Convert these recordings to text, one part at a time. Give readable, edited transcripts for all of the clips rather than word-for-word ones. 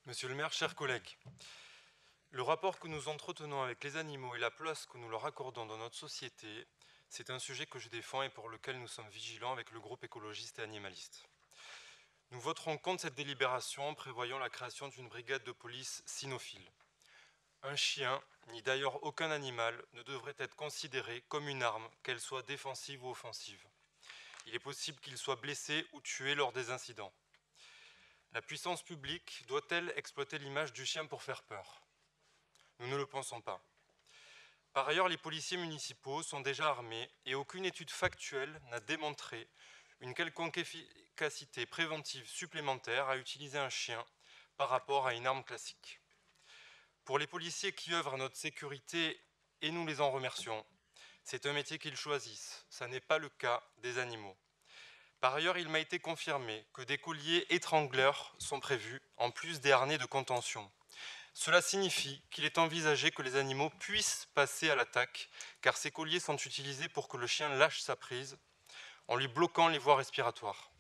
Monsieur le maire, chers collègues, le rapport que nous entretenons avec les animaux et la place que nous leur accordons dans notre société, c'est un sujet que je défends et pour lequel nous sommes vigilants avec le groupe écologiste et animaliste. Nous voterons contre cette délibération en prévoyant la création d'une brigade de police cynophile. Un chien, ni d'ailleurs aucun animal, ne devrait être considéré comme une arme, qu'elle soit défensive ou offensive. Il est possible qu'il soit blessé ou tué lors des incidents. La puissance publique doit-elle exploiter l'image du chien pour faire peur? Nous ne le pensons pas. Par ailleurs, les policiers municipaux sont déjà armés et aucune étude factuelle n'a démontré une quelconque efficacité préventive supplémentaire à utiliser un chien par rapport à une arme classique. Pour les policiers qui œuvrent à notre sécurité, et nous les en remercions, c'est un métier qu'ils choisissent. Ça n'est pas le cas des animaux. Par ailleurs, il m'a été confirmé que des colliers étrangleurs sont prévus, en plus des harnais de contention. Cela signifie qu'il est envisagé que les animaux puissent passer à l'attaque, car ces colliers sont utilisés pour que le chien lâche sa prise, en lui bloquant les voies respiratoires.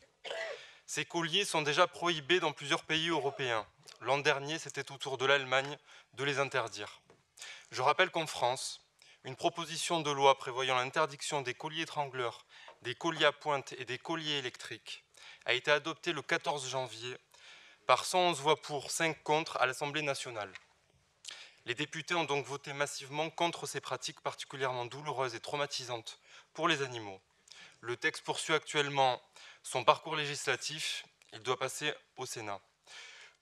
Ces colliers sont déjà prohibés dans plusieurs pays européens. L'an dernier, c'était au tour de l'Allemagne de les interdire. Je rappelle qu'en France, une proposition de loi prévoyant l'interdiction des colliers étrangleurs, des colliers à pointe et des colliers électriques a été adoptée le 14 janvier par 111 voix pour, 5 contre à l'Assemblée nationale. Les députés ont donc voté massivement contre ces pratiques particulièrement douloureuses et traumatisantes pour les animaux. Le texte poursuit actuellement son parcours législatif, il doit passer au Sénat.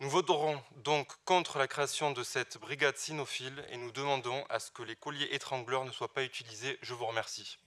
Nous voterons donc contre la création de cette brigade cynophile et nous demandons à ce que les colliers étrangleurs ne soient pas utilisés. Je vous remercie.